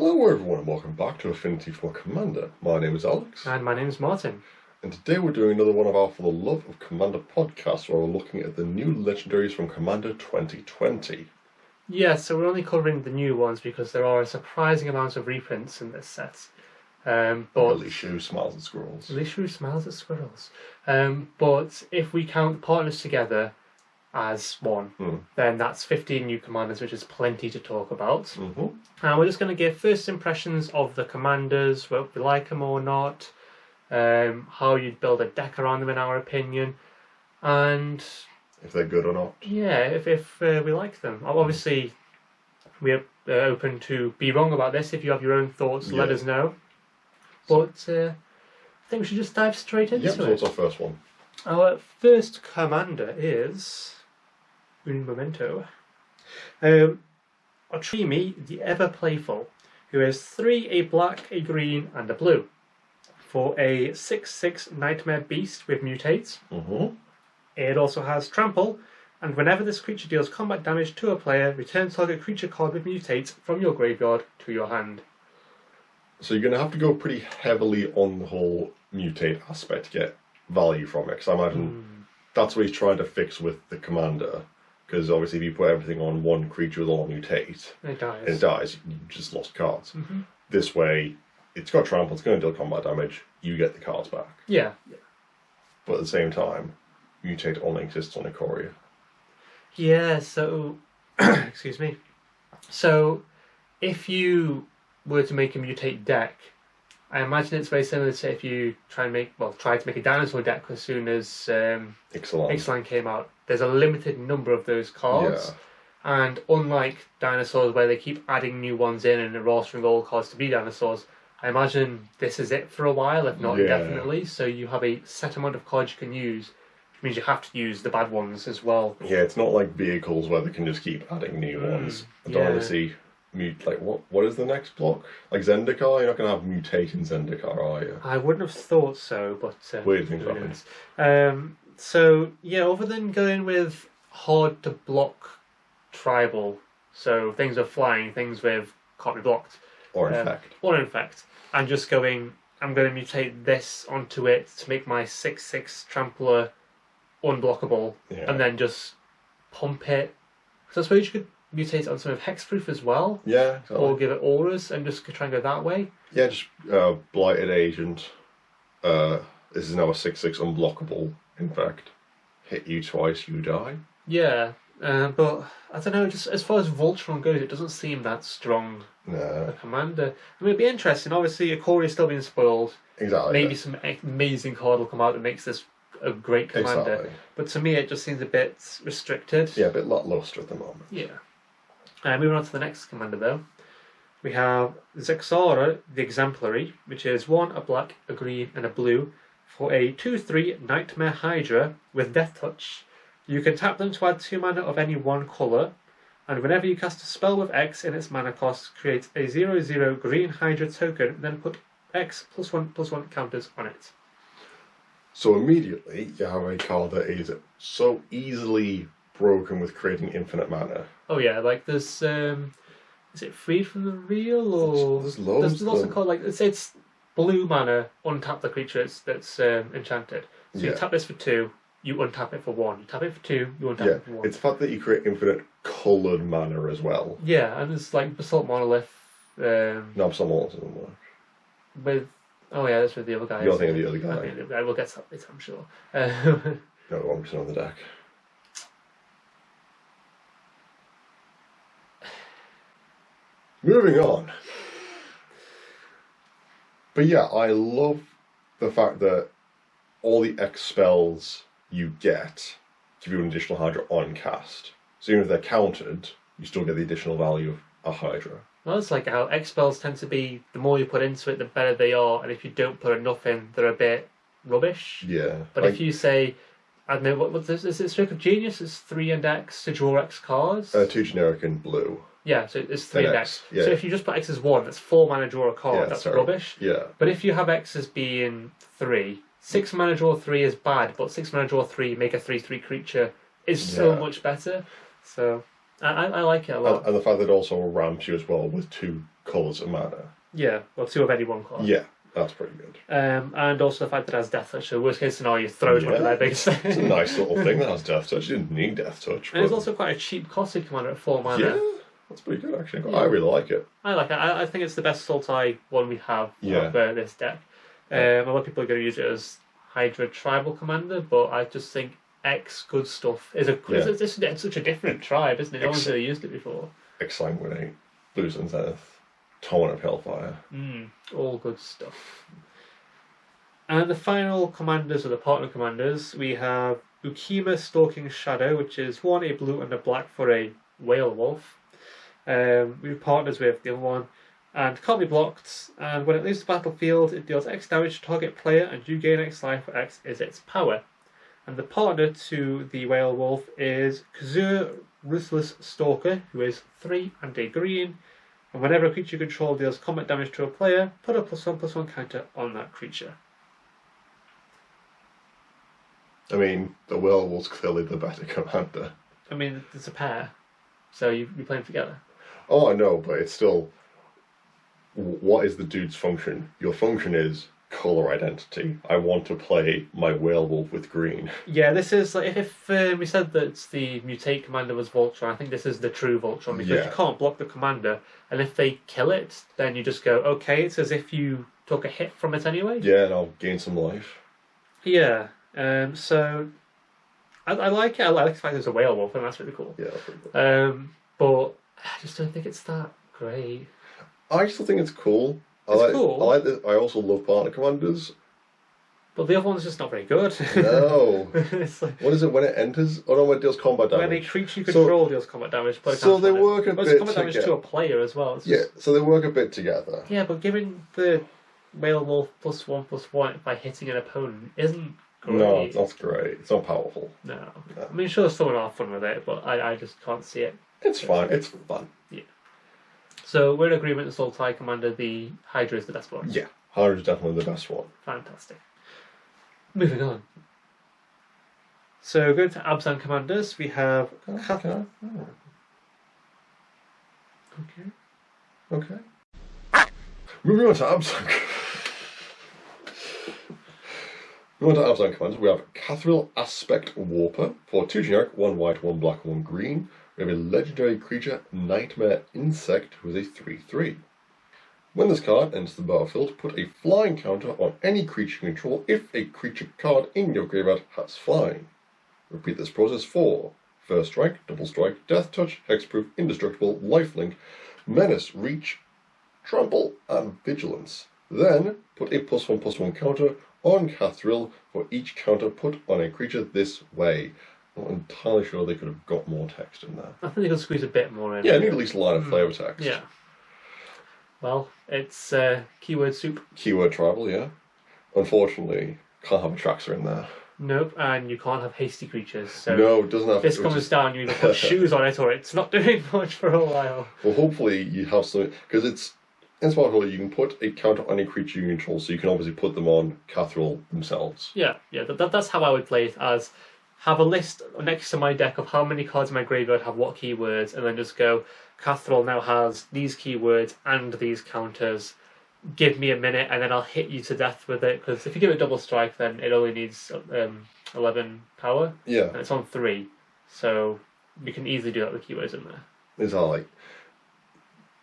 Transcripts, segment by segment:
Hello everyone and welcome back to Affinity for Commander. My name is Alex. And my name is Martin. And today we're doing another one of our For the Love of Commander podcasts where we're looking at the new legendaries from Commander 2020. Yeah, so we're only covering the new ones because there are a surprising amount of reprints in this set. But Alishu smiles at squirrels. Alishu smiles at squirrels. But if we count the partners together as one, then that's 15 new commanders, which is plenty to talk about. And we're just going to give first impressions of the commanders, whether we like them or not, how you'd build a deck around them in our opinion, and if they're good or not. Yeah, if we like them. Obviously, we're open to be wrong about this. If you have your own thoughts, let us know. But I think we should just dive straight into it. So what's our first one? Our first commander is Memento. Otrimi, the Ever Playful, who is 3, a black, a green, and a blue. For a 6/6 Nightmare Beast with Mutate. It also has Trample, and whenever this creature deals combat damage to a player, return target creature card with Mutate from your graveyard to your hand. So you're going to have to go pretty heavily on the whole Mutate aspect to get value from it, because I imagine that's what he's trying to fix with the commander. Because obviously if you put everything on one creature with all Mutate, it dies, you just lost cards. This way, it's got Trample, it's going to deal combat damage, you get the cards back. Yeah. But at the same time, Mutate only exists on Ikoria. Yeah, so... excuse me. So, if you were to make a Mutate deck, I imagine it's very similar to if you try to make a dinosaur deck as soon as Ixalan came out. There's a limited number of those cards, and unlike dinosaurs where they keep adding new ones in and rostering all cards to be dinosaurs, I imagine this is it for a while, if not indefinitely. So you have a set amount of cards you can use, which means you have to use the bad ones as well. Yeah, it's not like vehicles where they can just keep adding new ones. I don't want to see what is the next block? Like Zendikar? You're not going to have Mutate in Zendikar, are you? I wouldn't have thought so, but weird things happen. So yeah, other than going with hard to block tribal, so things with flying, things with can't be blocked, or infect, I'm just going. I'm going to mutate this onto it to make my 6/6 trampler unblockable, and then just pump it. So I suppose you could mutate it on some of hexproof as well. Yeah, exactly. Or give it auras and just try and go that way. Yeah, just Blighted Agent. This is now a 6/6 unblockable. In fact, hit you twice, you die. Yeah, but I don't know. Just as far as Voltron goes, it doesn't seem that strong. A commander. I mean, it'd be interesting. Obviously, Ikoria's still being spoiled. Exactly. Maybe some amazing card will come out that makes this a great commander. Exactly. But to me, it just seems a bit restricted. Yeah, a bit lackluster at the moment. Yeah. Moving on to the next commander, though. We have Zexara, the Exemplary, which is 1, a black, a green, and a blue. For a 2/3 Nightmare Hydra with Death Touch. You can tap them to add 2 mana of any one colour, and whenever you cast a spell with X in its mana cost, create a 0/0 green Hydra token, then put X +1/+1 counters on it. So immediately you have a card that is so easily broken with creating infinite mana. Oh yeah, like there's is it Freed from the Real, or there's loads. There's also called like it's blue mana, untap the creature that's enchanted. So you tap this for 2, you untap it for 1. You tap it for 2, you untap it for 1. It's the fact that you create infinite coloured mana as well. Yeah, and there's like Basalt Monolith. No, Basalt Monolith doesn't work. That's with the other guy. You're thinking of the other guy. I think the guy will get that later, I'm sure. No, 1% on the deck. Moving on. But yeah, I love the fact that all the X spells you get give you an additional Hydra on cast. So even if they're countered, you still get the additional value of a Hydra. Well, it's like how X spells tend to be, the more you put into it, the better they are, and if you don't put enough in, they're a bit rubbish. Yeah. But if you say, I don't know, is it Stroke of Genius? It's 3 and X to draw X cards? 2 generic and blue. Yeah, so it's 3 and X. Yeah. So if you just put X as 1, that's 4 mana draw a card, that's rubbish. Yeah. But if you have X as being 3, 6 mana draw 3 is bad, but 6 mana draw 3, make a 3/3 creature is so much better. So I like it a lot. And the fact that it also ramps you as well with 2 colours of mana. Yeah, or 2 of any one card. Yeah, that's pretty good. And also the fact that it has Death Touch, so worst case scenario, you throw it onto their biggest thing. It's a nice little thing that has Death Touch. You didn't need Death Touch. And it's also quite a cheap costed commander at 4 mana. Yeah, that's pretty good actually. I really like it. I like it. I think it's the best Sultai one we have of this deck. A lot of people are going to use it as Hydra Tribal Commander, but I just think X Good Stuff is it's such a different tribe, isn't it? No one's really used it before. Exsanguinate, Blues and Zenith, Torment of Hellfire. All good stuff. And the final commanders, or the partner commanders, we have Ukima Stalking Shadow, which is 1 a blue and a black for a Whale Wolf. We partners with the other one, and can't be blocked. And when it leaves the battlefield, it deals X damage to target player, and you gain X life, where X is its power. And the partner to the Whale Wolf is Kazur Ruthless Stalker, who is 3 and a green. And whenever a creature you control deals combat damage to a player, put a +1/+1 counter on that creature. I mean, the Whale Wolf's clearly the better commander. I mean, it's a pair, so you play them together. Oh, I know, but it's still... What is the dude's function? Your function is colour identity. I want to play my Whale Wolf with green. Yeah, this is like if we said that the Mutate commander was Voltron, I think this is the true Voltron, because you can't block the commander, and if they kill it, then you just go, okay, it's as if you took a hit from it anyway. Yeah, and I'll gain some life. Yeah, so I like it. I like the fact there's a Whale Wolf, and that's really cool. Yeah, that's pretty cool. But I just don't think it's that great. I still think it's cool. Cool. I like this. I also love partner commanders. But the other one's just not very good. No. It's like, what is it when it enters? Oh no, when it deals combat damage. when a creature you control deals combat damage. So they work a bit combat damage to a player as well. So they work a bit together. Yeah, but giving the Whale Wolf +1/+1 by hitting an opponent isn't great. No, it's not great. It's not powerful. No. I mean, sure, someone will have fun with it, but I just can't see it. It's fine. It's fun. Yeah. So we're in agreement with Sultai Commander, the Hydra is the best one. Yeah, Hydra is definitely the best one. Fantastic. Moving on. So going to Abzan Commanders, we have... Okay. Moving on to Abzan. Moving on to Abzan Commanders, we have Cathril Aspect Warper for 2 generic, 1 white, 1 black, 1 green. We have a legendary creature, Nightmare Insect, who is a 3/3. When this card enters the battlefield, put a flying counter on any creature you control if a creature card in your graveyard has flying. Repeat this process for First Strike, Double Strike, Death Touch, Hexproof, Indestructible, Lifelink, Menace, Reach, Trample, and Vigilance. Then put a +1/+1 counter on Cathril for each counter put on a creature this way. I'm not entirely sure they could have got more text in there. I think they could squeeze a bit more in. Yeah, I need at least a line of flavor text. Yeah. Well, it's keyword soup. Keyword tribal, yeah. Unfortunately, can't have a Traxxer in there. Nope, and you can't have hasty creatures. So no, it doesn't have. This comes down, you either put shoes on it or it's not doing much for a while. Well, hopefully you have something, because it's in Sparkle, you can put a counter on any creature you control, so you can obviously put them on Cathril themselves. Yeah, that's how I would play it, as have a list next to my deck of how many cards in my graveyard have what keywords, and then just go, Cathril now has these keywords and these counters. Give me a minute, and then I'll hit you to death with it. Because if you give it double strike, then it only needs 11 power. Yeah. And it's on 3, so you can easily do that with keywords in there. Is that like?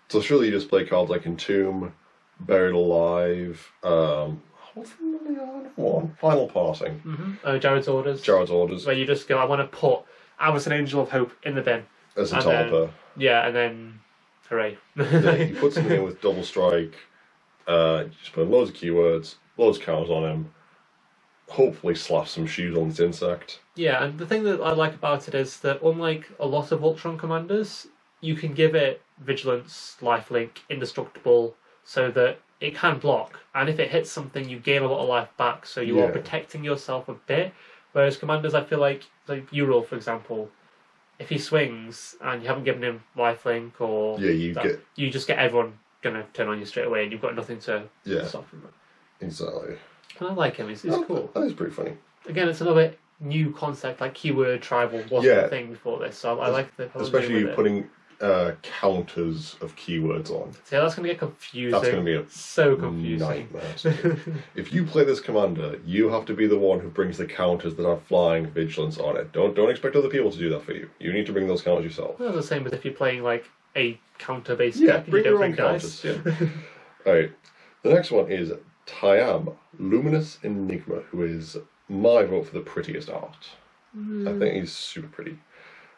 So surely you just play cards like Entomb, Buried Alive. What's the other one? Final Passing. Jared's Orders. Jared's Orders. Where you just go, I want to put I was an Angel of Hope in the bin. As a topper. Yeah, and then hooray. You put something in with double strike. Just put loads of keywords, loads of counters on him. Hopefully slap some shoes on this insect. Yeah, and the thing that I like about it is that unlike a lot of Voltron commanders, you can give it Vigilance, Lifelink, Indestructible, so that it can block. And if it hits something, you gain a lot of life back, so you are protecting yourself a bit. Whereas commanders, I feel like Ural, for example, if he swings and you haven't given him Lifelink or you just get everyone gonna turn on you straight away, and you've got nothing to stop him. Exactly. And I like him. He's cool. That is pretty funny. Again, it's another new concept. Like keyword tribal wasn't a thing before this, so I like the especially you putting counters of keywords on. So that's going to get confusing. That's going to be a so confusing. nightmare. If you play this commander, you have to be the one who brings the counters that have flying vigilance on it. Don't expect other people to do that for you. You need to bring those counters yourself. Well, the same as if you're playing like a counter-based Yeah, deck and bring you don't your own bring dice. counters. Yeah. Alright, the next one is Tyam, Luminous Enigma, who is my vote for the prettiest art. I think he's super pretty.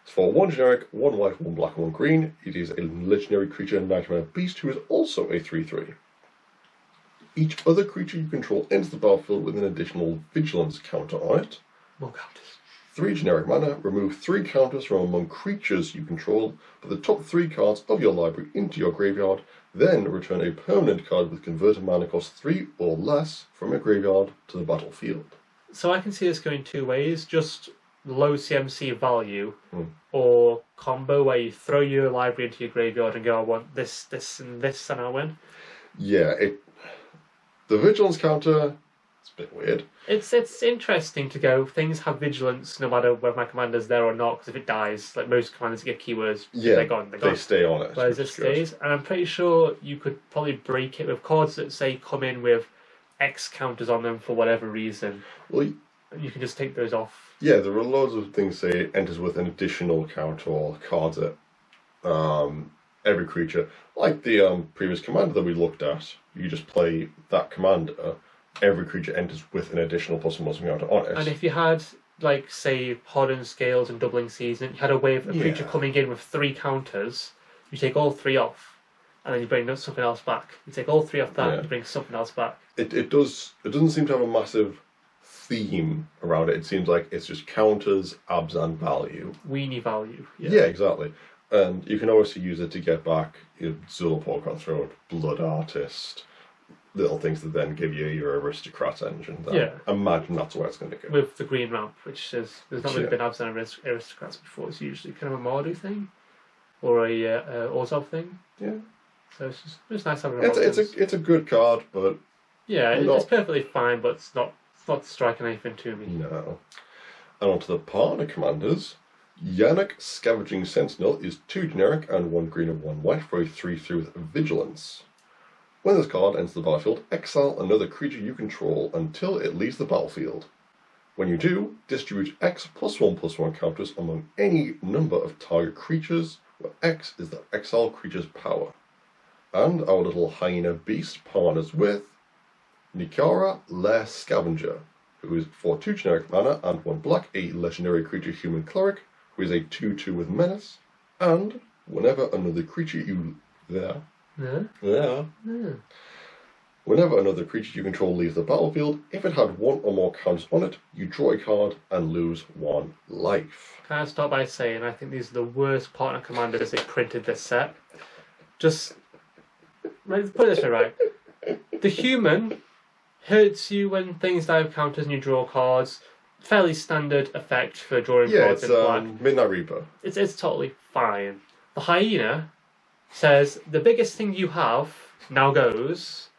It's for 1 generic, 1 white, 1 black, 1 green. It is a legendary creature, Nightmare Beast, who is also a 3/3. Each other creature you control enters the battlefield with an additional vigilance counter on it. More counters. 3 generic mana, remove 3 counters from among creatures you control, put the top 3 cards of your library into your graveyard, then return a permanent card with converted mana cost 3 or less from your graveyard to the battlefield. So I can see this going 2 ways, just low CMC value, or combo where you throw your library into your graveyard and go, I want this, this, and this, and I win. Yeah, the vigilance counter, it's a bit weird. It's interesting to go, things have vigilance no matter whether my commander's there or not, because if it dies, like most commanders get keywords, they're gone. They stay on it. Whereas this stays, and I'm pretty sure you could probably break it with cards that say come in with X counters on them for whatever reason. Well, you can just take those off. Yeah, there are loads of things say it enters with an additional counter or cards that every creature, like the previous commander that we looked at, you just play that commander, every creature enters with an additional +1/+1 counter on it. And if you had, like, say, Hardened Scales and Doubling Season, you had a way of a creature coming in with 3 counters, you take all 3 off, and then you bring something else back. You take all 3 off that, and you bring something else back. It doesn't seem to have a massive theme around it. It seems like it's just counters, abs, and value. Weenie value. Yeah, exactly. And you can obviously use it to get back your Zulaport Cutthroat, Blood Artist, little things that then give you your Aristocrat engine. Yeah. Imagine that's where it's going to go. With the green ramp, which is, there's not really been abs and Aristocrats before. It's usually kind of a Mardu thing, or a Orzhov thing. Yeah. So it's just nice having it's a good card, but yeah, it's perfectly fine, but it's not striking anything to me. No. And on to the partner commanders. Yannick Scavenging Sentinel is 2 generic and 1 green and 1 white for a 3/3 with Vigilance. When this card enters the battlefield, exile another creature you control until it leaves the battlefield. When you do, distribute X +1/+1 counters among any number of target creatures, where X is the exile creature's power. And our little hyena beast partners with Nikara Lair Scavenger, who is for 2 generic mana and 1 black, a legendary creature human cleric, who is a 2/2 with menace, and whenever another creature you Whenever another creature you control leaves the battlefield, if it had 1 or more counters on it, you draw a card and lose 1 life. Can I start by saying I think these are the worst partner commanders they printed this set. Just let's put it this way, right? The human hurts you when things die with counters and you draw cards. Fairly standard effect for drawing cards in black. Midnight Reaper. It's totally fine. The hyena says the biggest thing you have now goes,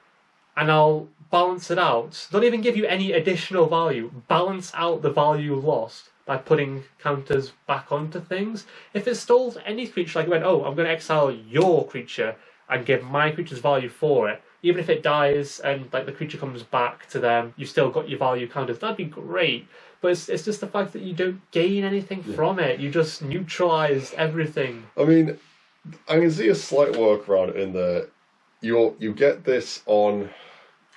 and I'll balance it out. Not even give you any additional value. Balance out the value lost by putting counters back onto things. If it stole any creature, like it went, oh, I'm going to exile your creature and give my creature's value for it, even if it dies and like the creature comes back to them, you've still got your value counters. That'd be great. But it's just the fact that you don't gain anything from it. You just neutralise everything. I mean, I can see a slight workaround in that you get this on,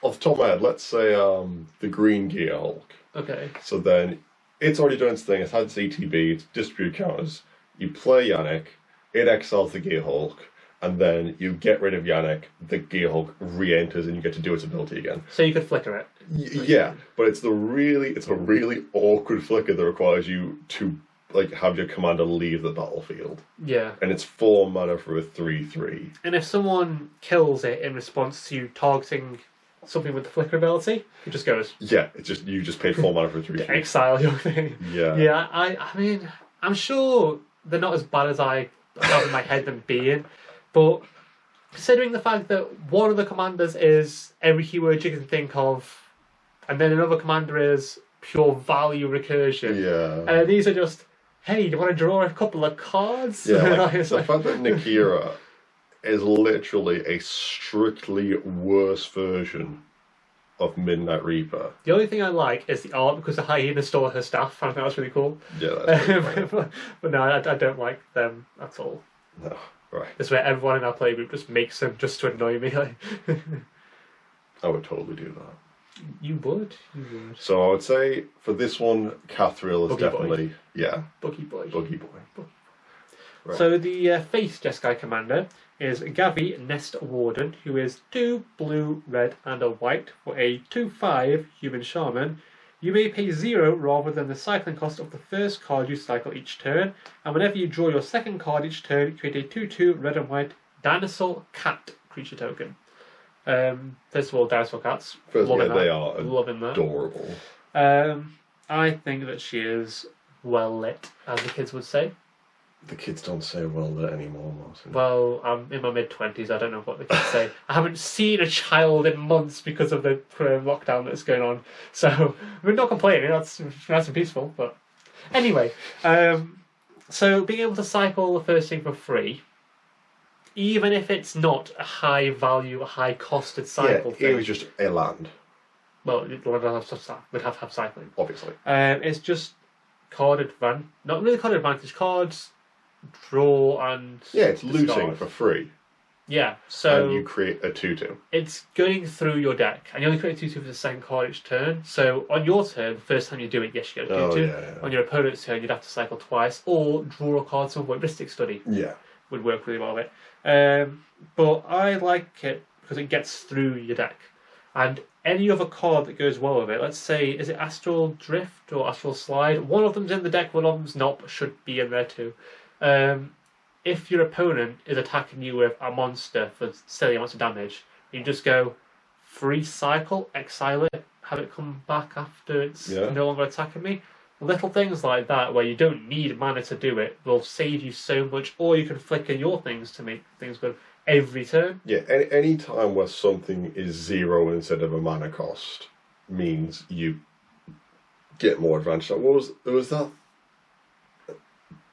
off the top of my head, let's say the Green Gear Hulk. Okay. So then it's already done its thing. It's had its ETB, it's distributed counters. You play Yannick, it exiles the Gear Hulk, and then you get rid of Yannick, the Gear Hulk re-enters and you get to do its ability again. So you could flicker it. Yeah, but it's a really awkward flicker that requires you to have your commander leave the battlefield. Yeah. And it's 4 mana for a 3/3. And if someone kills it in response to targeting something with the flicker ability, it just goes. Yeah, you just paid 4 mana for a 3/3. To exile your thing. Yeah. Yeah, I mean, I'm sure they're not as bad as I have in my head them being, but considering the fact that one of the commanders is every keyword you can think of, and then another commander is pure value recursion. Yeah. These are just hey, do you want to draw a couple of cards? Yeah, like, It's the like- fact that Nakira is literally a strictly worse version of Midnight Reaper. The only thing I like is the art because the hyena stole her staff. I think that's really cool. Yeah, that's pretty funny. But no, I don't like them at all. No, right. It's where everyone in our playgroup just makes them just to annoy me. Like, I would totally do that. you would. So I would say for this one, Cathril is Buggy Boy. definitely Buggy boy. Buggy Boy. Right. So the face Jeskai commander is Gavi Nest Warden, who is 2 blue, red, and a white for a 2/5 human shaman. You may pay 0 rather than the cycling cost of the first card you cycle each turn, and whenever you draw your second card each turn, create a 2/2 red and white dinosaur cat creature token. First of all, dinosaur cats. First, loving yeah, that. they are Loving that. adorable. I think that she is well lit, as the kids would say. The kids don't say well lit anymore, Martin. Well, I'm in my mid-20s, I don't know what the kids say. I haven't seen a child in months because of the lockdown that's going on. So, we're not complaining, that's nice and peaceful, but... Anyway, so being able to cycle the first thing for free, even if it's not a high value, a high costed cycle yeah, thing... it was just a land, Well, we'd have to have cycling. obviously. It's just card advantage, not really card advantage, cards draw and Yeah, it's looting discard. for free, Yeah, so and you create a 2/2. it's going through your deck, and you only create 2/2 for the second card each turn. So on your turn, the first time you do it, yes, you get a 2/2. Oh, yeah. On your opponent's turn, you'd have to cycle twice, or draw a card. Some Mystic Study Yeah. would work really well with it. But I like it because it gets through your deck. And any other card that goes well with it, let's say, is it Astral Drift or Astral Slide? One of them's in the deck, one of them's not, but should be in there too. If your opponent is attacking you with a monster for silly amounts of damage, you just go free cycle, exile it, have it come back after it's no longer attacking me. Little things like that, where you don't need mana to do it, will save you so much, or you can flicker your things to make things good every turn. Yeah, any time where something is 0 instead of a mana cost means you get more advantage. There was that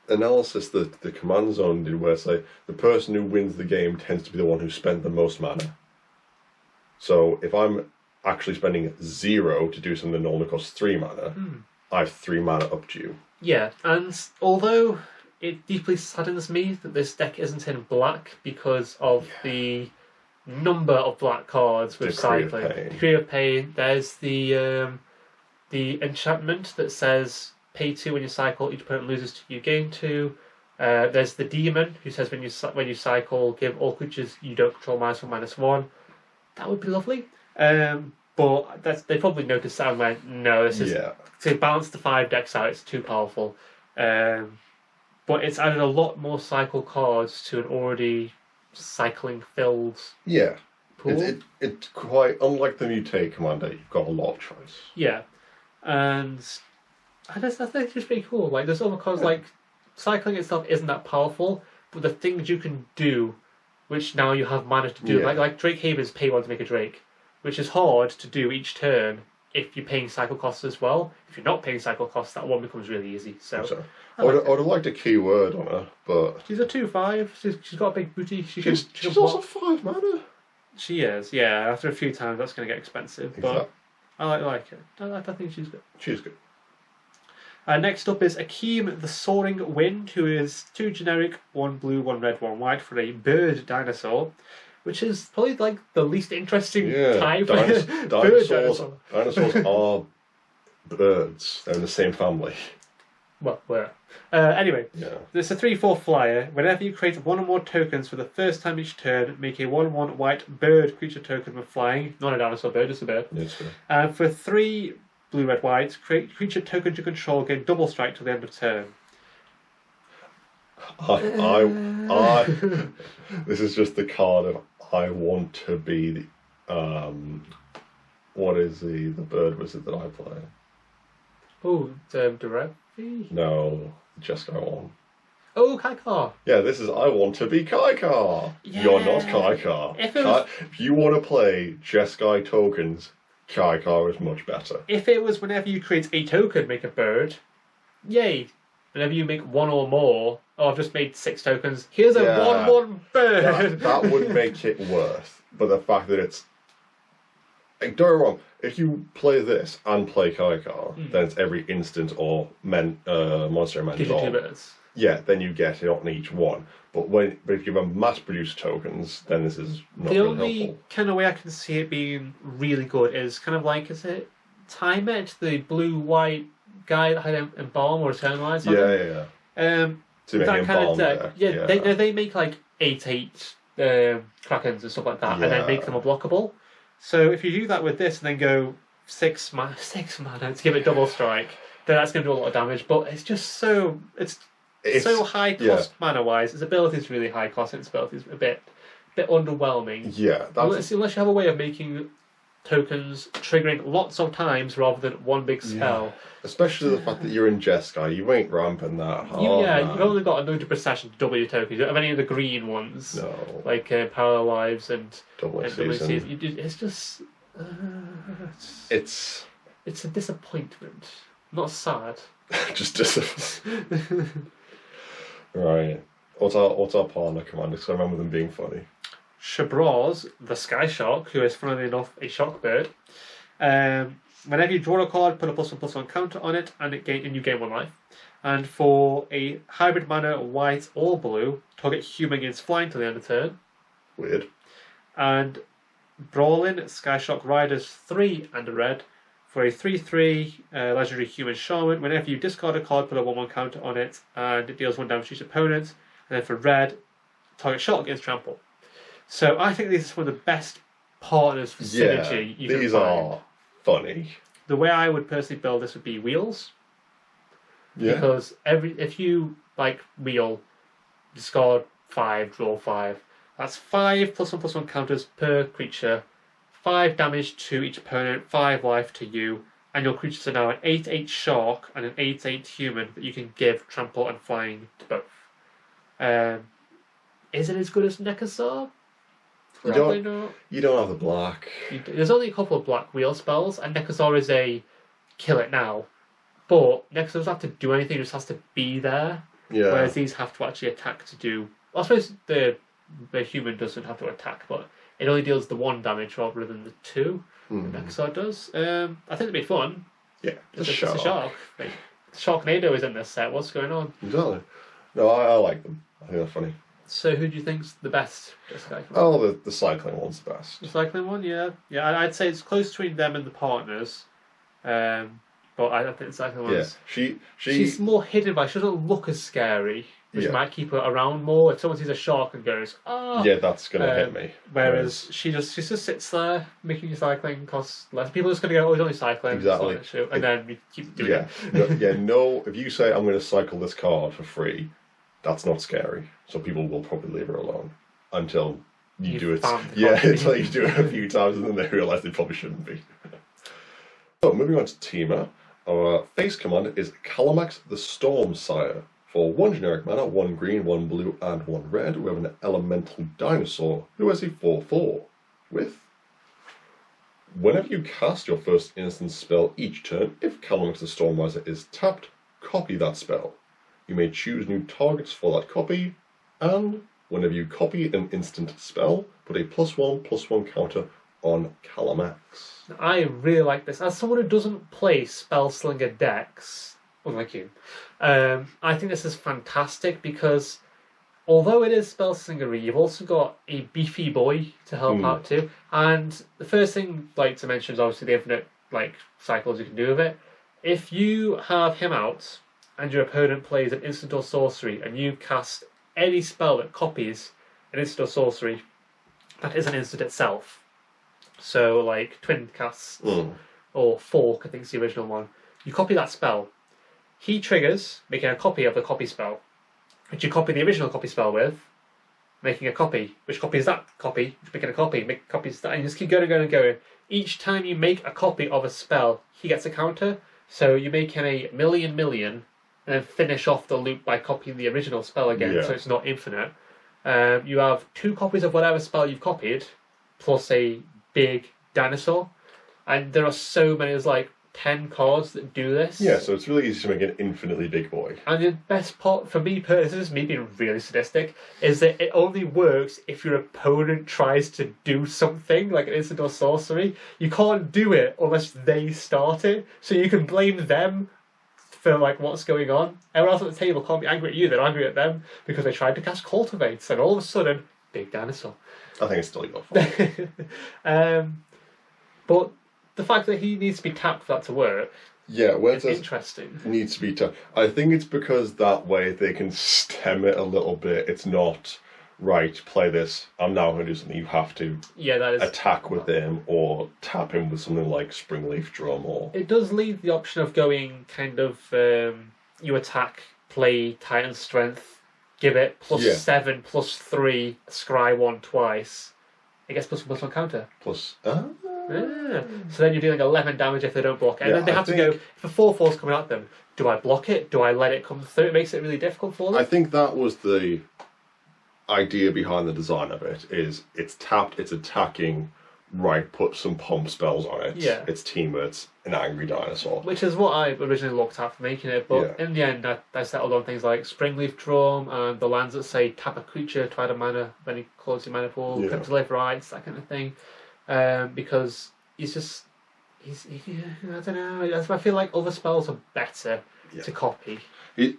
analysis that the Command Zone did where, say, the person who wins the game tends to be the one who spent the most mana. So if I'm actually spending 0 to do something that normally costs 3 mana, I have 3 mana up to you. Yeah, and although it deeply saddens me that this deck isn't in black because of the number of black cards with cycling. Decree of Pain. There's the enchantment that says pay 2 when you cycle, each opponent loses 2, you gain 2. There's the demon who says when you cycle, give all creatures you don't control -1, -1. That would be lovely. But they probably noticed that and went, no, this is to balance the 5 decks out. It's too powerful. But it's added a lot more cycle cards to an already cycling filled pool. It's quite unlike the Mutate Commander. You've got a lot of choice. Yeah, and I think it's just pretty cool. Like there's other cards like cycling itself isn't that powerful, but the things you can do, which now you have mana to do, like Drake Haven's pay 1 to make a Drake, which is hard to do each turn if you're paying cycle costs as well. If you're not paying cycle costs, that one becomes really easy. So I would have liked a keyword on her, but she's a 2/5. She's got a big booty. She's also 5 mana. She is, yeah. After a few times, that's going to get expensive. But I like it. I think she's good. She's good. Next up is Akeem the Soaring Wind, who is 2 generic, 1 blue, 1 red, 1 white for a bird dinosaur, which is probably like the least interesting type. Dinosaurs are birds. They're in the same family. Well, where? Anyway, it's a 3/4 flyer. Whenever you create 1 or more tokens for the first time each turn, make a 1/1 white bird creature token with flying. Not a dinosaur bird, just a bird. Yes, for 3 blue, red, white, create creature token to control, gain double strike till the end of turn. This is just the card of I want to be the what is the bird wizard that I play? Oh, Derevi? No, Jeskai one. Oh, Kaikar. Yeah, this is I want to be Kaikar. Yeah. You're not Kaikar. If you want to play Jeskai tokens, Kaikar is much better. If it was whenever you create a token, make a bird, yay. whenever you make one or more, oh, I've just made 6 tokens. Here's a Yeah. 1/1 bird. That would make it worth. But the fact that it's like, don't get me wrong. If you play this and play Kaikar, then it's every instant or monster Gives you 2 mentor. birds. Yeah, then you get it on each one. But if you have mass-produced tokens, then this is not The really only helpful. kind of way I can see it being really good is kind of like, is it Time-Etch, the blue-white guy that had Embalm or Eternalize on him? Yeah. To make That him kind of bomb deck. deck. Yeah, they make like 8/8 Krakens and stuff like that, and then make them unblockable. So if you do that with this and then go 6 mana to give it double strike, then that's going to do a lot of damage. But it's just so so high cost mana wise. Its ability is really high cost, and its ability is a bit underwhelming. Yeah, unless you have a way of making tokens triggering lots of times rather than one big spell. Yeah. Especially the fact that you're in Jeskai, you ain't ramping that hard. You've only got a 90% session to double your tokens. You don't have any of the green ones. No. Like Parallel Lives and Double Season. Season. It's just... It's a disappointment. Not sad. just right. What's our partner commander? Because I remember them being funny. Shabraz, the Sky Shark, who is funnily enough a shock bird. Whenever you draw a card, put a +1/+1 counter on it, and you gain 1 life. And for a hybrid mana, white or blue, target human gains flying till the end of turn. Weird. And Brawlin, Sky Shark Riders 3 and a red. For a 3/3 legendary human shaman, whenever you discard a card, put a 1/1 counter on it, and it deals 1 damage to each opponent. And then for red, target shark gains trample. So I think these are some of the best partners for synergy you can find. These are funny. The way I would personally build this would be wheels. Yeah. Because if you like wheel, discard 5, draw 5. That's 5 +1/+1 counters per creature, 5 damage to each opponent, 5 life to you, and your creatures are now an 8/8 shark and an 8/8 human that you can give trample and flying to both. Is it as good as Nekazar? Probably not. You don't have the black. There's only a couple of black wheel spells, and Nekazar is a kill it now. But Nekazar doesn't have to do anything, it just has to be there. Yeah. Whereas these have to actually attack to do... I suppose the human doesn't have to attack, but it only deals the 1 damage rather than the 2 that Nekazar does. I think it'd be fun. Yeah, It's a shark. Like, Sharknado is in this set, what's going on? Exactly. No, I like them. I think they're funny. So who do you think's the best? Oh, the cycling one's the best. The cycling one, yeah. I'd say it's close between them and the partners. But I don't think the cycling one's... Yeah, she's more hidden by... She doesn't look as scary, which might keep her around more. If someone sees a shark and goes, oh... Yeah, that's going to hit me. Whereas she just sits there, making your cycling cost less. People are just going to go, oh, he's only cycling. Exactly. And then you keep doing it. No, if you say, I'm going to cycle this card for free, that's not scary. So people will probably leave her alone until you do it. Yeah, until you do it a few times and then they realise they probably shouldn't be. So, moving on to Teema. Our face commander is Kalamax the Stormsire. For 1 generic mana, 1 green, 1 blue, and 1 red, we have an elemental dinosaur who has a 4/4 with... Whenever you cast your first instance spell each turn, if Kalamax the Stormsire is tapped, copy that spell. You may choose new targets for that copy, and whenever you copy an instant spell, put a +1/+1 counter on Kalamax. I really like this. As someone who doesn't play Spellslinger decks, unlike you, I think this is fantastic because although it is Spellslinger, you've also got a beefy boy to help out too. And the first thing I'd like to mention is obviously the infinite cycles you can do with it. If you have him out and your opponent plays an instant or sorcery and you cast any spell that copies an instant or sorcery that is an instant itself, so like Twin Casts or Fork, I think is the original one, you copy that spell. He triggers making a copy of the copy spell, which you copy the original copy spell with, making a copy, which copies that copy, making a copy, make copies that, and you just keep going and going and going. Each time you make a copy of a spell, he gets a counter, so you make him a million, and then finish off the loop by copying the original spell again, so it's not infinite. You have 2 copies of whatever spell you've copied, plus a big dinosaur. And there are so many, there's like 10 cards that do this. Yeah, so it's really easy to make an infinitely big boy. And the best part for me personally, this is me being really sadistic, is that it only works if your opponent tries to do something, like an instant or sorcery. You can't do it unless they start it, so you can blame them for like what's going on. Everyone else at the table can't be angry at you, they're angry at them because they tried to cast Cultivates, and all of a sudden, big dinosaur. I think it's still your fault. But the fact that he needs to be tapped for that to work, yeah, where is interesting. Needs to be tapped. I think it's because that way they can stem it a little bit. It's not, right, play this, I'm now going to do something, you have to that is attack with him or tap him with something like Springleaf Drum or... It does leave the option of going kind of, you attack, play Titan Strength, give it +7, +3, scry 1 twice. It gets +1/+1 counter. Plus... Yeah. So then you're dealing 11 damage if they don't block it. And then they have to go, if a 4/4's coming at them, do I block it? Do I let it come through? It makes it really difficult for them. I think that was the idea behind the design of it, is it's tapped, it's attacking, right, put some pump spells on it. Yeah. It's teamer, it's an angry dinosaur. Which is what I originally looked at for making it, but in the end I settled on things like Springleaf Drum and the lands that say tap a creature to add a mana of any quality mana pool, Cryptolith Rights, that kind of thing. Because he's I don't know, I feel like other spells are better to copy. He's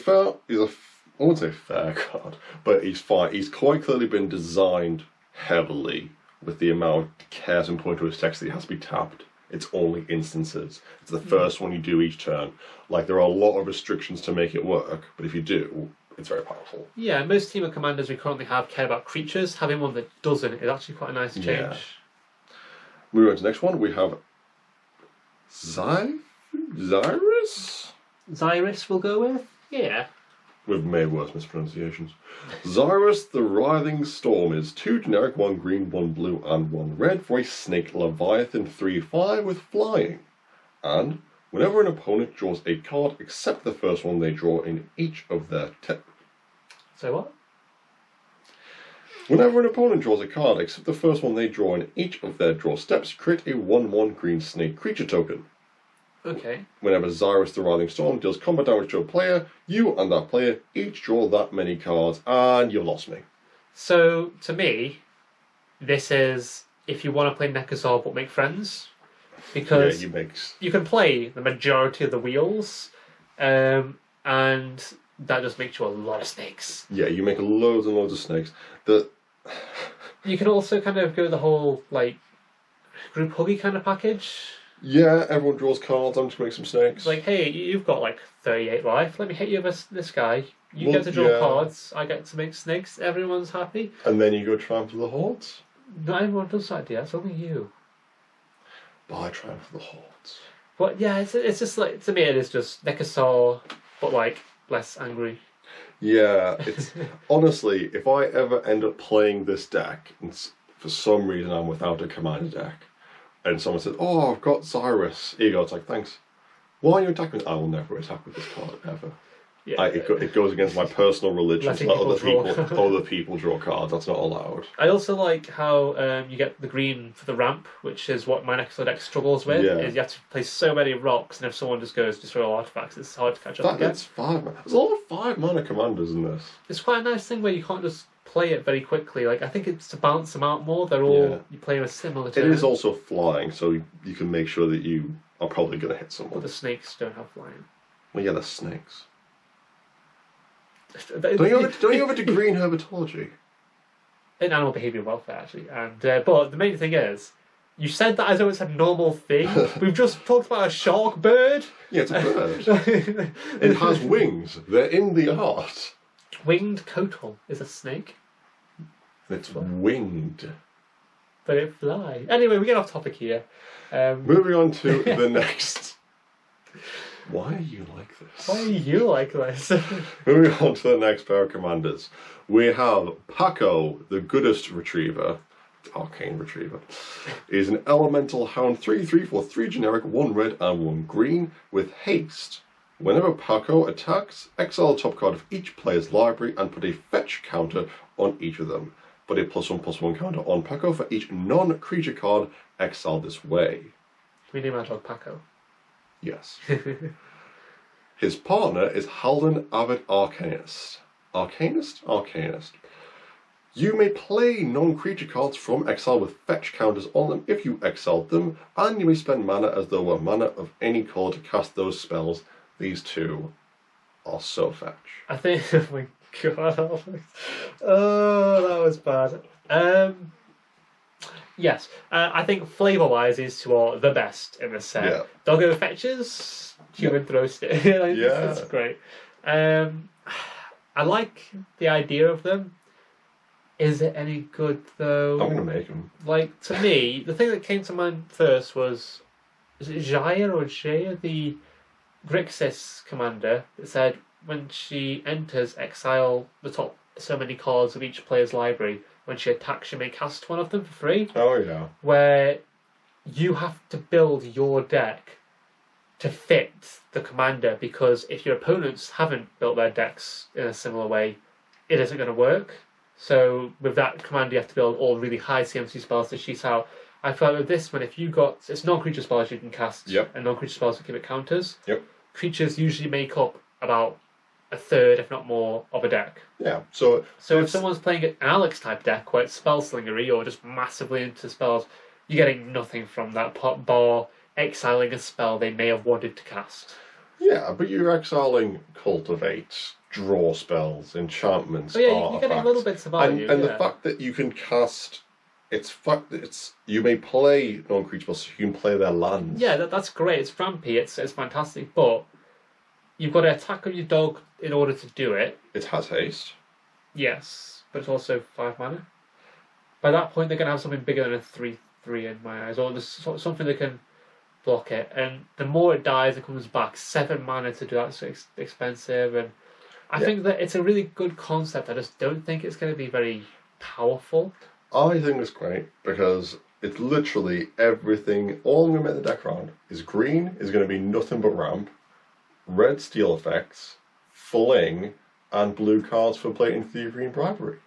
I wouldn't say fair card, but he's fine. He's quite clearly been designed heavily with the amount of cares and point to his text that he has to be tapped. It's only instances. It's the first one you do each turn. Like, there are a lot of restrictions to make it work, but if you do, it's very powerful. Yeah, most team of commanders we currently have care about creatures. Having one that doesn't is actually quite a nice change. Yeah. Moving on to the next one, we have Zyrus? Zyrus we'll go with? Yeah. We've made worse mispronunciations. Zyrus the Writhing Storm is 2 generic, 1 green, 1 blue, and 1 red for a Snake Leviathan 3/5 with flying. And whenever an opponent draws a card except the first one they draw in each of their... So what? Whenever an opponent draws a card except the first one they draw in each of their draw steps, create a 1/1 green snake creature token. Okay. Whenever Zyrus the Writhing Storm deals combat damage to a player, you and that player each draw that many cards, and you've lost me. So, to me, this is if you want to play Nekazar but make friends. Because you can play the majority of the wheels, and that just makes you a lot of snakes. Yeah, you make loads and loads of snakes. You can also kind of go the whole, like, group huggy kind of package. Yeah, everyone draws cards, I'm just going to make some snakes. It's like, hey, you've got like 38 life, let me hit you with this guy. You get to draw cards, I get to make snakes, everyone's happy. And then you go triumph of the hordes? Not everyone does that, dear, it's only you. But I triumph of the hordes. But yeah, it's just like, to me it is just Nekazar, but like, less angry. Yeah, it's honestly, if I ever end up playing this deck, and for some reason I'm without a commander deck, and someone says, "Oh, I've got Cyrus," here you go. It's like, thanks. Why are you attacking? I will never attack with this card ever. Yeah, it goes against my personal religion to let other people draw cards. That's not allowed. I also like how you get the green for the ramp, which is what my Nekazar deck struggles with. Yeah. Is you have to play so many rocks, and if someone just goes destroy all artifacts, it's hard to catch up again. That's 5 mana. There's a lot of 5 mana commanders in this. It's quite a nice thing where you can't just play it very quickly. Like, I think it's to balance them out more. They're all you play with similar turns. It is also flying, so you can make sure that you are probably going to hit someone. But the snakes don't have flying. Well, yeah, they're snakes. Don't you have a degree in herpetology? In animal behaviour welfare, actually. And but the main thing is, you said that as though it's a normal thing. We've just talked about a shark bird. Yeah, it's a bird. It has wings. They're in the art. Winged coatal is a snake. It's winged. But it fly. Anyway, we get off topic here. Moving on to the next. Why are you like this? Why are you like this? Moving on to the next pair of commanders. We have Paco, the Goodest Retriever. Arcane Retriever. Is an elemental hound 3/3 for 3 generic, 1 red and 1 green with haste. Whenever Paco attacks, exile the top card of each player's library and put a fetch counter on each of them. Put a +1/+1 counter on Paco for each non-creature card exiled this way. we name our dog Paco? Yes. His partner is Halden Avid Arcanist. Arcanist? You may play non-creature cards from exile with fetch counters on them if you exiled them, and you may spend mana as though were mana of any color to cast those spells. These two are so fetch. I think, oh my god, oh, that was bad. Yes, I think flavour-wise, these two are the best in the set. Yeah. Doggo fetches, human throws stick. That's great. I like the idea of them. Is it any good though? I'm gonna make them. Like, to me, the thing that came to mind first was, is it Jaya, the Grixis commander, that said when she enters, exile the top so many cards of each player's library. When she attacks, she may cast one of them for free. Oh yeah. Where you have to build your deck to fit the commander, because if your opponents haven't built their decks in a similar way, it isn't going to work. So with that commander, you have to build all really high CMC spells to cheat out. I felt with this one, if you got, it's non-creature spells you can cast, and non-creature spells that give it counters. Creatures usually make up about a third, if not more, of a deck. Yeah. So if someone's playing an Alex type deck where it's spell slingery or just massively into spells, you're getting nothing from that pot bar exiling a spell they may have wanted to cast. Yeah, but you're exiling cultivate, draw spells, enchantments, artifacts. You're getting little bits of value. And the fact that you can cast, you may play non-creature spells, so you can play their lands. Yeah, that's great. It's rampy. It's fantastic, but you've got to attack on your dog in order to do it. It has haste. Yes, but it's also 5 mana. By that point, they're going to have something bigger than a 3/3 in my eyes, or there's something that can block it. And the more it dies, it comes back. 7 mana to do that, so it's expensive. And I think that it's a really good concept. I just don't think it's going to be very powerful. I think it's great because it's literally everything. All I'm going to make the deck around is green is going to be nothing but ramp, red steel effects, fling, and blue cards for blatant thievery and bribery.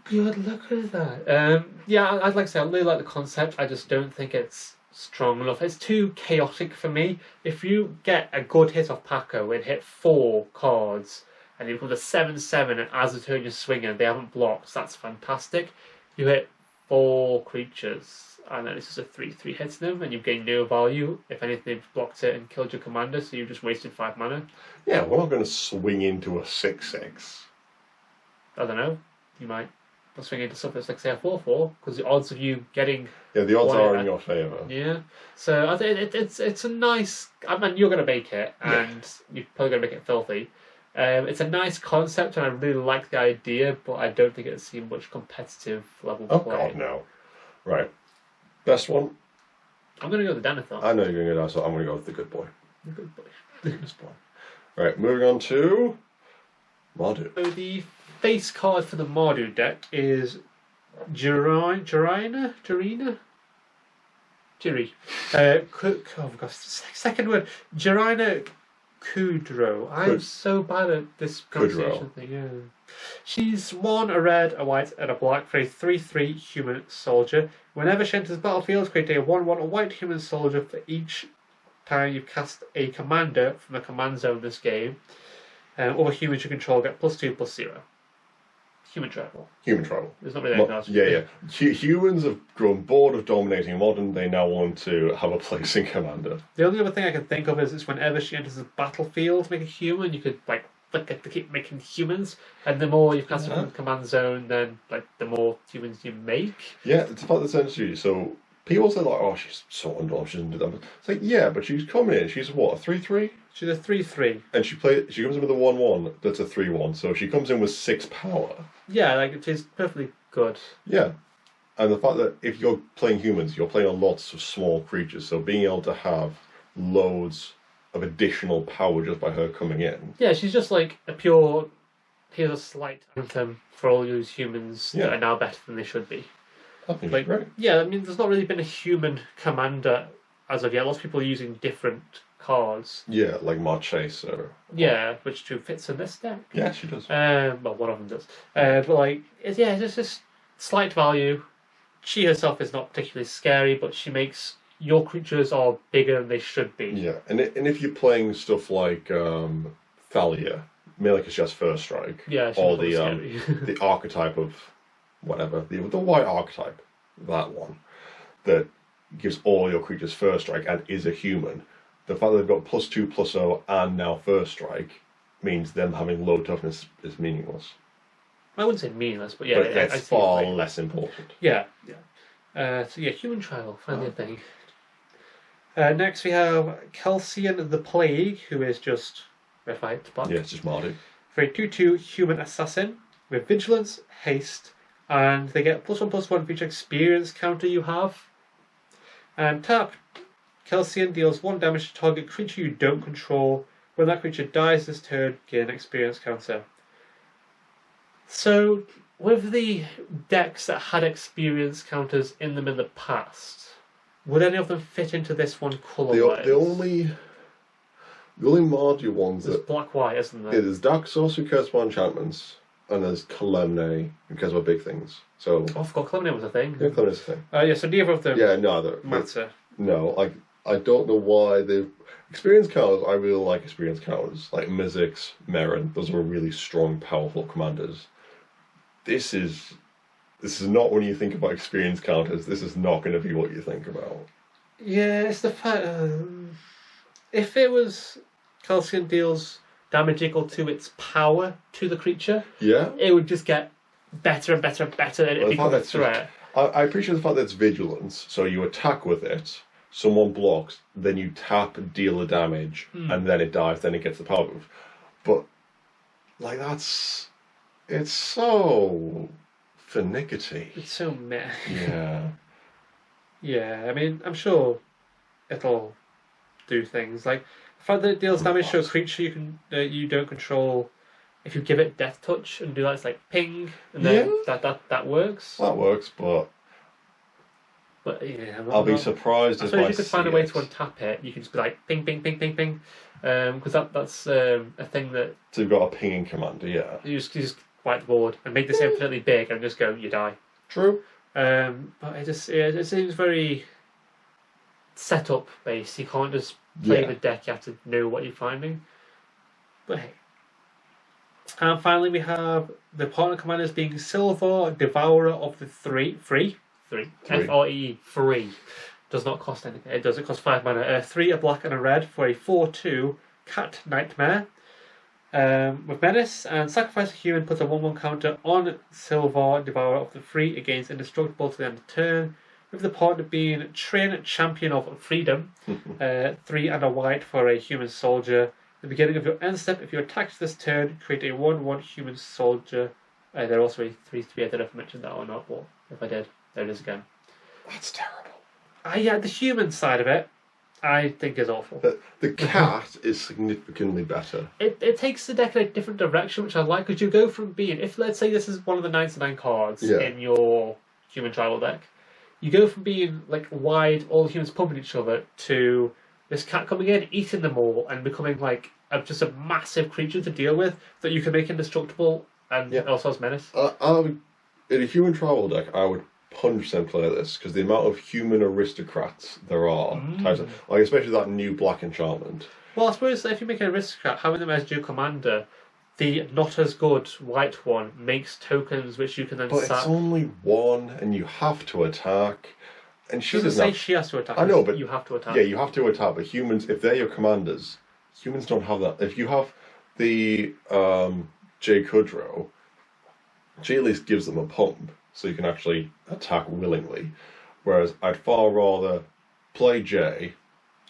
Good, look at that. Yeah, I'd like to say I really like the concept. I just don't think it's strong enough. It's too chaotic for me. If you get a good hit off Paco and hit 4 cards, and you put a 7/7, and as a turn you're swinging, they haven't blocked, that's fantastic. You hit 4 creatures, and then it's just a 3/3 hits them, and you've gained no value. If anything, they've blocked it and killed your commander, so you've just wasted 5 mana. Yeah, we're not going to swing into a 6/6. I don't know. You might swing into something that's like, say, a 4/4, because the odds of you getting... Yeah, the odds are in your favour. Yeah. So I think it's a nice... I mean, you're going to make it, and you're probably going to make it filthy. It's a nice concept, and I really like the idea, but I don't think it's seen much competitive level play. Oh, God, no. Right. Best one? I'm going to go with the Denethor. I know you're going to go, so I'm going to go with the good boy. The good boy. The good boy. Right, moving on to Mardu. So the face card for the Mardu deck is Jiri. Oh my gosh, second word. Jirina Kudrow. I'm so bad at this pronunciation thing. Yeah. She's 1, a red, a white, and a black for a 3/3 human soldier. Whenever she enters the battlefield, create a 1/1 a white human soldier for each time you cast a commander from the command zone this game. Or humans you control get +2/+0. Human tribal. Human tribal. There's not really anything else. Yeah. Humans have grown bored of dominating modern. They now want to have a place in commander. The only other thing I can think of is whenever she enters the battlefield, make a human. You could like flick it to keep making humans, and the more you cast from the command zone, then like the more humans you make. Yeah, it's about the sense. So people say like, "Oh, she's so underwhelmed. She doesn't do that." It's like, yeah, but she's coming in. She's what, a 3/3? She's a 3/3. And she comes in with a 1/1. That's a 3/1. So she comes in with 6 power. Yeah, like it is perfectly good. Yeah, and the fact that if you're playing humans, you're playing on lots of small creatures. So being able to have loads of additional power just by her coming in. Yeah, she's just like a pure. Here's a slight anthem for all those humans that are now better than they should be. I think like, great. Yeah, I mean, there's not really been a human commander as of yet. Lots of people are using different cards. Yeah, like Marchese. Yeah, which too fits in this deck. Yeah, she does. Well, one of them does. But like, it's just slight value, she herself is not particularly scary, but she makes your creatures are bigger than they should be. Yeah, and if you're playing stuff like Thalia, mainly because she has first strike, Yeah, she or looks the scary. the archetype of whatever the white archetype, that one that gives all your creatures first strike and is a human. The fact that they've got +2/+0 and now first strike means them having low toughness is meaningless. I wouldn't say meaningless, but yeah, But it's I see far your point. less important. Yeah, yeah. So yeah, human trial, finally a thing. Next we have Calcian the Plague, who is just red, white, black. Yeah, it's just Mardu. For a 2/2 human assassin with vigilance, haste, and they get +1/+1 for each experience counter you have. And tap, Calcian deals 1 damage to target creature you don't control. When that creature dies this turn, gain an experience counter. So, with the decks that had experience counters in them in the past, would any of them fit into this one colour-wise? The only Mardu ones There's that black-white, isn't there? yeah, there's Dark Sorcery, Curse by Enchantments, and there's Calemne and Curse by Big Things. So Oh, I forgot Calamity was a thing. yeah, Calemne's a thing. Yeah, so neither of them Yeah, no, matter. no. I don't know why the experience counters. I really like experience counters, like Mizzix, Merrin. Those are really strong, powerful commanders. This is not when you think about experience counters. This is not going to be what you think about. Yeah, it's the fact. If it was Calcium deals damage equal to its power to the creature, Yeah, it would just get better and better and better, and it becomes a threat. I appreciate the fact that it's vigilance. So you attack with it, someone blocks, then you tap, deal the damage, and then it dies. Then it gets the power move. But like it's so finicky. It's so meh. Yeah. Yeah, I mean, I'm sure it'll do things like the fact that it deals damage to a creature you don't control. If you give it Death Touch and do that, it's like ping, and then that works. That works, but yeah, I'll be surprised I if suppose I you could see find a way it. to untap it. You can just be like ping, ping, ping, ping, ping, because that's a thing that So you've got a pinging commander, yeah. you just wipe the board and make this infinitely big and just go, you die. True. But it seems very setup based. You can't just play the deck. You have to know what you're finding. But hey. And finally, we have the partner commanders being Silver, Devourer of the Free. F-R-E-E, free. Does not cost anything. It does. It costs 5 mana. 3, a black and a red for a 4/2 Cat Nightmare. With Menace, and sacrifice a human, put a 1/1 counter on Silver, Devourer of the Free against Indestructible to the end of turn. With the partner being Train Champion of Freedom. 3 and a white for a human soldier. At the beginning of your end step, if you attack this turn, create a 1/1 human soldier. They're also a 3/3. I don't know if I mentioned that or not, but if I did, there it is again. That's terrible. Yeah, the human side of it, I think is awful. The cat is significantly better. It takes the deck in a different direction, which I like, because you go from being, if let's say this is one of the 99 cards in your human tribal deck, you go from being like wide, all the humans pumping each other, to this cat coming in, eating them all, and becoming like just a massive creature to deal with that you can make indestructible and also has menace. In a human tribal deck, I would 100% play this because the amount of human aristocrats there are, like especially that new black enchantment. Well, I suppose if you make an aristocrat, having them as dual commander, the not as good white one makes tokens which you can then But sack. it's only one, and you have to attack. And she doesn't doesn't say have... she has to attack. I know, but you have to attack. Yeah, you have to attack. But humans, if they're your commanders, humans don't have that. If you have the Jay Kudrow, she at least gives them a pump, so you can actually attack willingly. Whereas I'd far rather play Jay.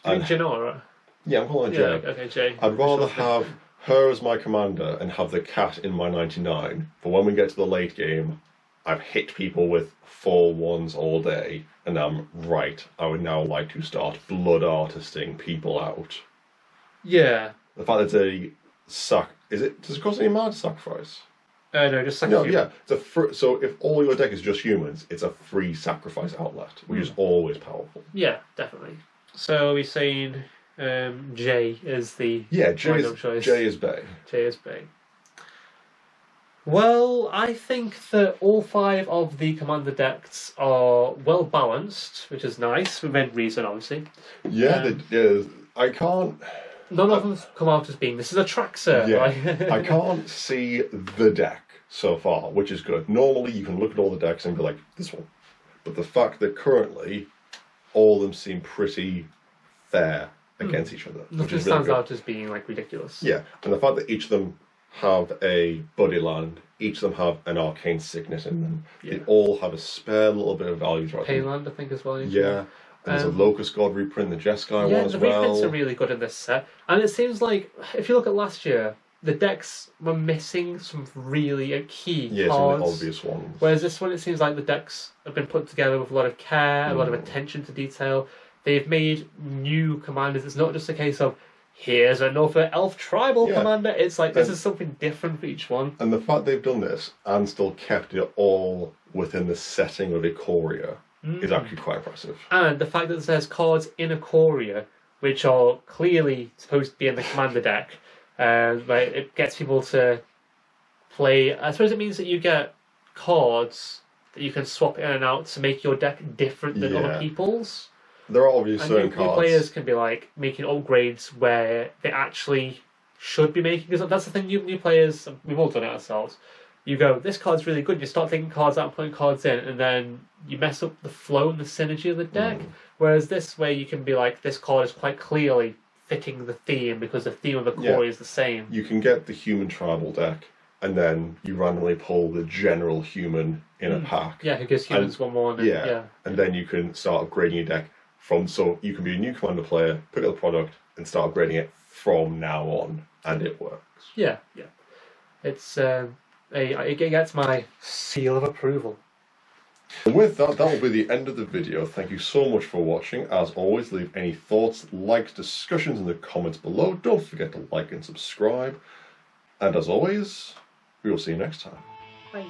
Do you mean Janora? Yeah, I'm calling her Jay. Okay, Jay. I'd rather have her as my commander and have the cat in my 99. For when we get to the late game, I've hit people with 4/1s all day, and I'm right. I would now like to start blood artisting people out. Yeah. The fact that it's a does it cost any mana to sacrifice? No, just No, yeah. So if all your deck is just humans, it's a free sacrifice outlet, which is always powerful. Yeah, definitely. So we're saying Jay is the Jay choice. is Bay. Jay is Bay. Well, I think that all 5 of the commander decks are well balanced, which is nice, within reason, obviously. Yeah, I can't. None of them come out as being, this is a Traxxer. Yeah, Like... I can't see the deck so far, which is good. Normally, you can look at all the decks and be like, this one. But the fact that currently all of them seem pretty fair against each other, which Nothing is really stands good. out as being like ridiculous. Yeah, and the fact that each of them have a buddy land, each of them have an arcane signet in them. Yeah. They all have a spare little bit of value to them. Payland, I think, as well. Yeah, and there's a Locust God reprint, the Jeskai one as the well. reprints are really good in this set. And it seems like, if you look at last year, the decks were missing some really key Yeah, cards. some of the obvious ones. Whereas this one, it seems like the decks have been put together with a lot of care, a lot of attention to detail. They've made new commanders. It's not just a case of, here's another elf tribal commander. It's like, this is something different for each one. And the fact they've done this and still kept it all within the setting of Ikoria is actually quite impressive. And the fact that it says cards in Ikoria, which are clearly supposed to be in the commander deck, like, it gets people to play. I suppose it means that you get cards that you can swap in and out to make your deck different than other people's. There are obviously certain New cards. players can be like making upgrades where they actually should be making. Because that's the thing, new players, we've all done it ourselves. You go, this card's really good. You start taking cards out and putting cards in, and then you mess up the flow and the synergy of the deck. Whereas this way, you can be like, this card is quite clearly fitting the theme because the theme of the core is the same. You can get the human tribal deck, and then you randomly pull the general human in a pack. Yeah, who gives humans one more. And then you can start upgrading your deck from. So you can be a new commander player, pick up the product, and start upgrading it from now on, and it works. Yeah. It's it gets my seal of approval. And with that, that will be the end of the video. Thank you so much for watching. As always, leave any thoughts, likes, discussions in the comments below. Don't forget to like and subscribe. And as always, we will see you next time. Bye.